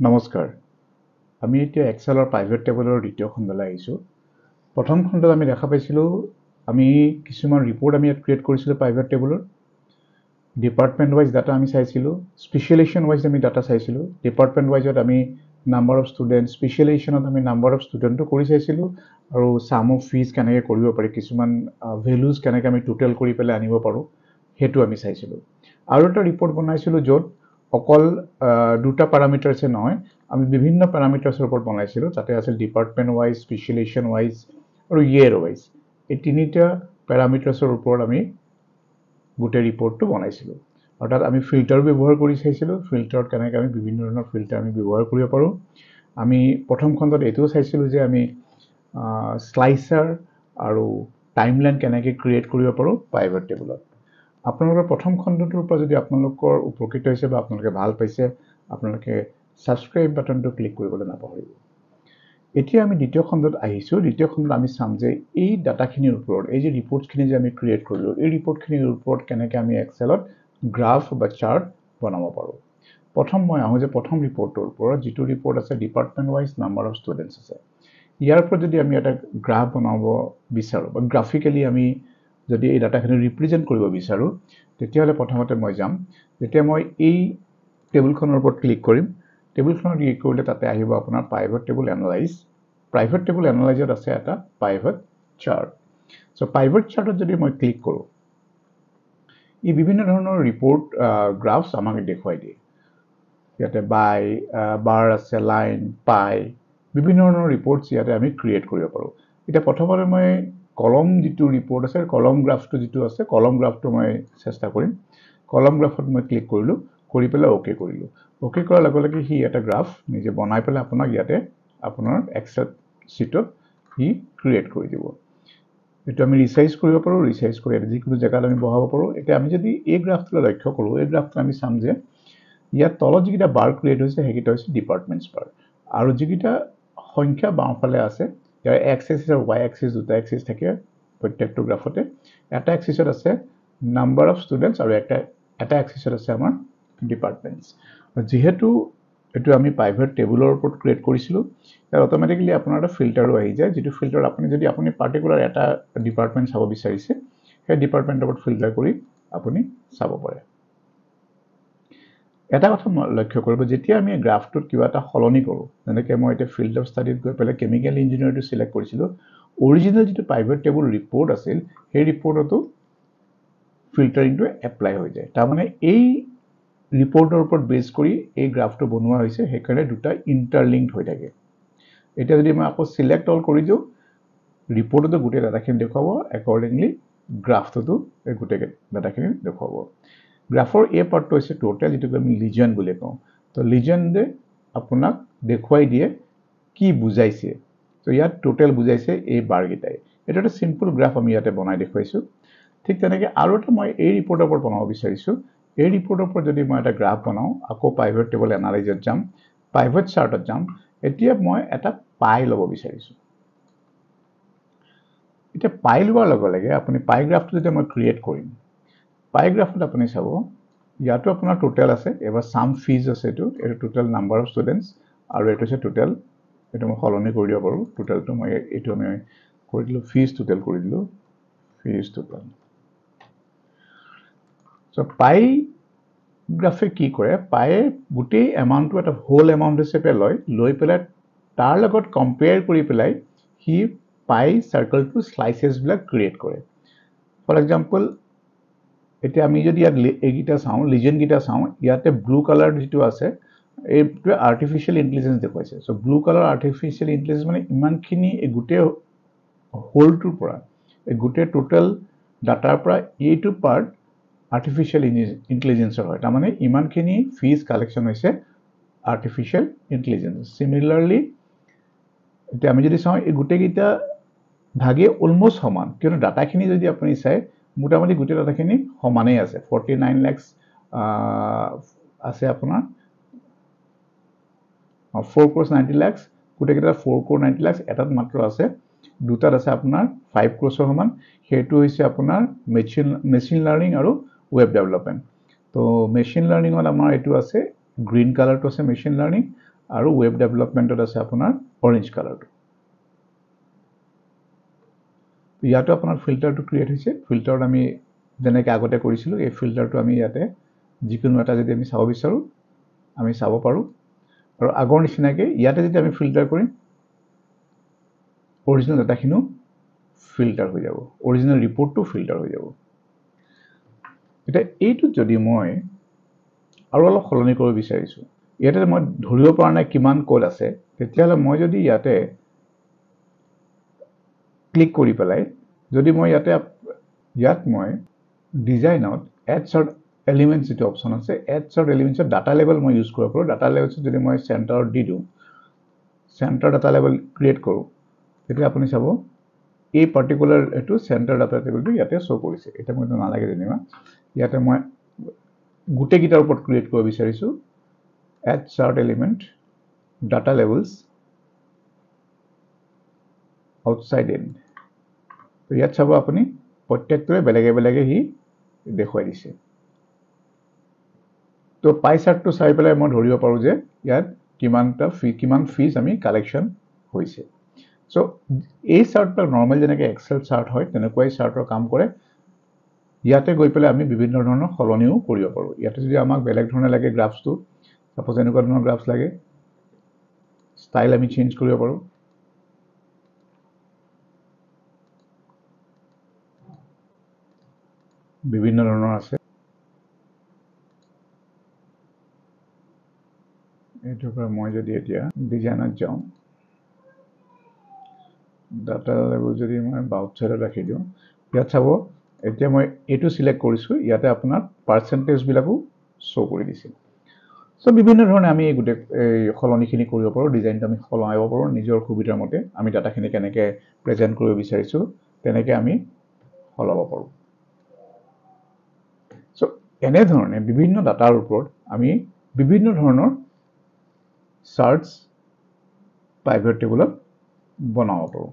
নমস্কাৰ আমি এতিয়া এক্সেলৰ প্ৰাইভেট টেবুলৰ দ্বিতীয় খণ্ডলৈ আহিছোঁ প্ৰথম খণ্ডত আমি দেখা পাইছিলোঁ আমি কিছুমান ৰিপৰ্ট আমি ইয়াত ক্ৰিয়েট কৰিছিলোঁ প্ৰাইভেট টেবুলৰ ডিপাৰ্টমেণ্ট ৱাইজ ডাটা আমি চাইছিলোঁ স্পেচিয়েলাইজেশ্যন ৱাইজ আমি ডাটা চাইছিলোঁ ডিপাৰ্টমেণ্ট ৱাইজত আমি নাম্বাৰ অফ ষ্টুডেণ্ট স্পেচিয়েলাইজেশ্যনত আমি নাম্বাৰ অফ ষ্টুডেণ্টটো কৰি চাইছিলোঁ আৰু সাম অফ ফিজ কেনেকৈ কৰিব পাৰি কিছুমান ভেলুজ কেনেকৈ আমি টোটেল কৰি পেলাই আনিব পাৰোঁ সেইটো আমি চাইছিলোঁ আৰু এটা ৰিপৰ্ট বনাইছিলোঁ য'ত অকল দুটা প্যাৰামিটাৰছে নহয় আমি বিভিন্ন প্যাৰামিটাৰছৰ ওপৰত বনাইছিলোঁ তাতে আছিল ডিপাৰ্টমেণ্ট ৱাইজ স্পেচিয়েলাইজেশ্যন ৱাইজ আৰু ইয়েৰ ৱাইজ এই তিনিটা প্যাৰামিটাৰছৰ ওপৰত আমি গোটেই ৰিপৰ্টটো বনাইছিলোঁ আৰু তাত আমি ফিল্টাৰ ব্যৱহাৰ কৰি চাইছিলোঁ ফিল্টাৰত কেনেকৈ আমি বিভিন্ন ধৰণৰ ফিল্টাৰ আমি ব্যৱহাৰ কৰিব পাৰোঁ আমি প্ৰথম খণ্ডত এইটোও চাইছিলোঁ যে আমি স্লাইচাৰ আৰু টাইমলাইন কেনেকৈ ক্ৰিয়েট কৰিব পাৰোঁ প্ৰাইভেট টেবুলত আপোনালোকৰ প্ৰথম খণ্ডটোৰ পৰা যদি আপোনালোকৰ উপকৃত হৈছে বা আপোনালোকে ভাল পাইছে আপোনালোকে সাবস্ক্ৰাইব বাটনটো ক্লিক কৰিবলৈ নাপাহৰিব এতিয়া আমি দ্বিতীয় খণ্ডত আহিছোঁ দ্বিতীয় খণ্ডত আমি চাম যে এই ডাটাখিনিৰ ওপৰত এই যে ৰিপৰ্টছখিনি যে আমি ক্ৰিয়েট কৰিলোঁ এই ৰিপৰ্টখিনিৰ ওপৰত কেনেকৈ আমি এক্সেলত গ্ৰাফ বা চাৰ্ট বনাব পাৰোঁ প্ৰথম মই আহোঁ যে প্ৰথম ৰিপৰ্টটোৰ ওপৰত যিটো ৰিপৰ্ট আছে department wise number of students আছে ইয়াৰ ওপৰত যদি আমি এটা গ্ৰাফ বনাব বিচাৰোঁ বা গ্ৰাফিকেলি আমি যদি এই ডাটাখিনি ৰিপ্ৰেজেণ্ট কৰিব বিচাৰোঁ তেতিয়াহ'লে প্ৰথমতে মই যাম যেতিয়া মই এই টেবুলখনৰ ওপৰত ক্লিক কৰিম টেবুলখনত ক্লিক কৰিলে তাতে আহিব আপোনাৰ প্ৰাইভেট টেবুল এনালাইজত আছে এটা প্ৰাইভেট চাৰ্ট চ' প্ৰাইভেট চাৰ্টত যদি মই ক্লিক কৰোঁ ই বিভিন্ন ধৰণৰ ৰিপৰ্ট গ্ৰাফছ আমাক দেখুৱাই দিয়ে ইয়াতে বাৰ আছে লাইন পাই বিভিন্ন ধৰণৰ ৰিপৰ্টছ ইয়াতে আমি ক্ৰিয়েট কৰিব পাৰোঁ এতিয়া প্ৰথমতে মই কলম যিটো ৰিপৰ্ট আছে কলম গ্ৰাফটো যিটো আছে কলম গ্ৰাফটো মই চেষ্টা কৰিম কলম গ্ৰাফত মই ক্লিক কৰিলোঁ কৰি পেলাই অ'কে কৰিলোঁ অ'কে কৰাৰ লগে লগে সি এটা গ্ৰাফ নিজে বনাই পেলাই আপোনাক ইয়াতে আপোনাৰ এক্সেল शीटত সি ক্ৰিয়েট কৰি দিব এইটো আমি ৰিসাইজ কৰিব পাৰোঁ ৰিসাইজ কৰি যিকোনো জেগাত আমি বহাব পাৰোঁ এতিয়া আমি যদি এই গ্ৰাফটো লক্ষ্য কৰোঁ এই গ্ৰাফটো আমি চাম যে ইয়াত তলত যিকেইটা বাৰ ক্ৰিয়েট হৈছে সেইকেইটা হৈছে ডিপাৰ্টমেণ্টছ বাৰ আৰু যিকেইটা সংখ্যা বাওঁফালে আছে ইয়াৰ এক্স এক্সিছ আৰু ৱাই এক্সিছ দুটা এক্সিছ থাকে প্ৰত্যেকটো গ্ৰাফতে এটা এক্সিছত আছে নাম্বাৰ অফ ষ্টুডেণ্টছ আৰু এটা এক্সিছত আছে আমাৰ ডিপাৰ্টমেণ্টছ যেহেতু এটো আমি প্ৰাইভেট টেবুলৰ ওপৰত ক্ৰিয়েট কৰিছিলোঁ তাৰ অটোমেটিক্যালি আপোনাৰ এটা ফিল্টাৰো আহি যায় যেটো ফিল্টাৰ আপুনি যদি আপুনি পাৰ্টিকুলাৰ এটা ডিপাৰ্টমেণ্ট চাব বিচাৰিছে সেই ডিপাৰ্টমেণ্টৰ ওপৰত ফিল্টাৰ কৰি আপুনি চাব পাৰে এটা কথা লক্ষ্য কৰিব যেতিয়া আমি গ্ৰাফটোত কিবা এটা সলনি কৰোঁ যেনেকৈ মই এটা ফিল্ড অফ ষ্টাডিত গৈ পেলাই কেমিকেল ইঞ্জিনিয়াৰটো সিলেক্ট কৰিছিলোঁ অৰিজিনেল যিটো প্ৰাইভেট টেবুল ৰিপৰ্ট আছিল সেই ৰিপৰ্টতো ফিল্টাৰিংটো এপ্লাই হৈ যায় তাৰ মানে এই ৰিপৰ্টৰ ওপৰত বেছ কৰি এই গ্ৰাফটো বনোৱা হৈছে সেইকাৰণে দুটা ইণ্টাৰলিংকড হৈ থাকে এটা যদি মই আকৌ সিলেক্ট অল কৰি দিওঁ ৰিপৰ্টটো গোটেই ডাটাখিনি দেখুৱাব একৰ্ডিংলি গ্ৰাফটো এই গোটেই ডাটাখিনি দেখুৱাব গ্ৰাফৰ এই পাৰ্টটো হৈছে টোটাল যেটো আমি লিজেন বুলি কওঁ তো লিজেনে আপোনাক দেখুৱাই দিয়ে কি বুজাইছে তো ইয়াত টোটাল বুজাইছে এই বাৰকেইটাই এটা এটা সিম্পল গ্ৰাফ আমি ইয়াতে বনাই দেখুৱাইছো ঠিক তেনেকৈ আৰু এটা মই এই ৰিপৰ্টৰ ওপৰত বনাব বিচাৰিছো এই ৰিপৰ্টৰ ওপৰত যদি মই এটা গ্ৰাফ বনাও আকৌ প্ৰাইভেট টেবুল এনালাইজত যাম প্ৰাইভেট চাৰ্টত যাম এতিয়া মই এটা পাই ল'ব বিচাৰিছো এটা পাই লোৱাৰ লগে লগে আপুনি পাই গ্ৰাফটো যদি মই ক্ৰিয়েট কৰিম পাই গ্ৰাফত আপুনি চাব ইয়াতো আপোনাৰ টোটাল আছে এবাৰ সাম ফিজ আছে এটো টোটাল নাম্বাৰ অফ ষ্টুডেণ্টছ আৰু এটো আছে টোটাল এটো মই সলনি কৰি দিব পাৰোঁ টোটালটো মই এটো আমি কৰি দিলো ফিজ টোটাল কৰি দিলো ফিজ টোটাল সো পাই গ্ৰাফে কি কৰে পাই গোটেই এমাউন্টটো এটা হোল এমাউন্ট হিচাপে লৈ পেলাই তাৰ লগত কম্পেয়াৰ কৰি পেলাই হি পাই সাৰ্কেলটো স্লাইসেছ বিলাক ক্ৰিয়েট কৰে ফৰ এক্সাম্পল এতিয়া আমি যদি ইয়াত এইগিটা চাওঁ লিজেন গিটা চাওঁ ইয়াতে ব্লু কালাৰ যেটো আছে এইটো আৰ্টিফিশিয়াল ইন্টেলিজেন্স দেখুৱাইছে সো ব্লু কালাৰ আৰ্টিফিশিয়াল ইন্টেলিজেন্স মানে ইমানখিনি এই গোটেই হোলটোৰ পৰা এই গোটেই টোটাল ডাটাৰ পৰা এইটো পাৰ্ট আৰ্টিফিশিয়াল ইন্টেলিজেন্সৰ হয় তাৰ মানে ইমানখিনি ফিজ কালেকশন হৈছে আৰ্টিফিশিয়াল ইন্টেলিজেন্স সিমিলাৰলি এতিয়া আমি যদি চাওঁ এই গোটেইগিটা ভাগে অলমোস্ট সমান কিয়নো ডাটাখিনি যদি আপুনি চাই মোটামুটি গোটেই ডাটাখিনি সমানেই আছে 49 লাখ আছে আপোনাৰ 4 crores 90 lakhs গোটেইকেইটা 4 crore 90 lakhs এটাত মাত্ৰ আছে দুটাত আছে আপোনাৰ 5 crores সমান হেতু হৈছে আপোনাৰ মেচিন লাৰ্নিং আৰু web development তো machine learning on আমাৰ এটো আছে green color to আছে machine learning আৰু ৱেব ডেভেলপমেণ্টত আছে আপোনাৰ অৰেঞ্জ কালাৰটো ইয়াতো আপোনাৰ ফিল্টাৰটো ক্ৰিয়েট হৈছে ফিল্টাৰত আমি যেনেকৈ আগতে কৰিছিলোঁ এই ফিল্টাৰটো আমি ইয়াতে যিকোনো এটা যদি আমি চাব বিচাৰোঁ আমি চাব পাৰোঁ আৰু আগৰ নিচিনাকৈ ইয়াতে যদি আমি ফিল্টাৰ কৰিম অৰিজিনেল ডাটাখিনিও ফিল্টাৰ হৈ যাব অৰিজিনেল ৰিপৰ্টটো ফিল্টাৰ হৈ যাব এতিয়া এইটোত যদি মই আৰু অলপ সলনি কৰিব বিচাৰিছোঁ ইয়াতে মই ধৰিব পৰা নাই কিমান কোড আছে তেতিয়াহ'লে মই যদি ইয়াতে ক্লিক কৰি পেলাই যদি মই ইয়াত মই ডিজাইনত এড চৰ্ট এলিমেণ্টছ যেটো অপশ্যন আছে এড চৰ্ট এলিমেণ্টছৰ ডাটা লেবেল মই ইউজ কৰিব পাৰোঁ ডাটা লেবেলছত যদি মই চেণ্টাৰত দি দিওঁ চেণ্টাৰ ডাটা লেবেল ক্ৰিয়েট কৰোঁ তেতিয়া আপুনি চাব এই পাৰ্টিকুলাৰ এইটো চেণ্টাৰ ডাটা টেবলটো ইয়াতে শ্ব' কৰিছে এতিয়া মই নালাগে যেনিবা ইয়াতে মই গোটেইকেইটাৰ ওপৰত ক্ৰিয়েট কৰিব বিচাৰিছোঁ add chart element data labels outside in ইয়াত চাব আপুনি প্ৰত্যেকটোৱে বেলেগে বেলেগে সি দেখুৱাই দিছে তো পাই চাৰ্টটো চাই পেলাই মই ধৰিব পাৰোঁ যে ইয়াত কিমান ফিজ আমি কালেকশ্যন হৈছে সো এই চাৰ্টবিলাক নৰ্মেল যেনেকৈ এক্সেল চাৰ্ট হয় তেনেকুৱাই চাৰ্টৰ কাম কৰে ইয়াতে গৈ পেলাই আমি বিভিন্ন ধৰণৰ সলনিও কৰিব পাৰোঁ ইয়াতে যদি আমাক বেলেগ ধৰণে লাগে গ্ৰাফছটো সাপোজ এনেকুৱা ধৰণৰ গ্ৰাফছ লাগে ষ্টাইল আমি চেঞ্জ কৰিব পাৰোঁ বিভিন্ন ধৰণৰ আছে এইটোৰ পৰা মই যদি এতিয়া ডিজাইনত যাওঁ ডাটা লেবেল যদি মই আউটসাইডত ৰাখি দিওঁ ইয়াত চাব এতিয়া মই এইটো সিলেক্ট কৰিছোঁ ইয়াতে আপোনাৰ পাৰ্চেন্টেজবিলাকো শ্ব' কৰি দিছে সো বিভিন্ন ধৰণে আমি এই গোটেই সলনিখিনি কৰিব পাৰোঁ ডিজাইনটো আমি সলাব পাৰোঁ নিজৰ সুবিধাৰ মতে আমি ডাটাখিনি কেনেকৈ প্ৰেজেণ্ট কৰিব বিচাৰিছোঁ তেনেকৈ আমি সলাব পাৰোঁ সো এনেধৰণে বিভিন্ন ডাটাৰ ওপৰত আমি বিভিন্ন ধৰণৰ চাৰ্টছ প্ৰাইভেট টেবুলত বনাব পাৰোঁ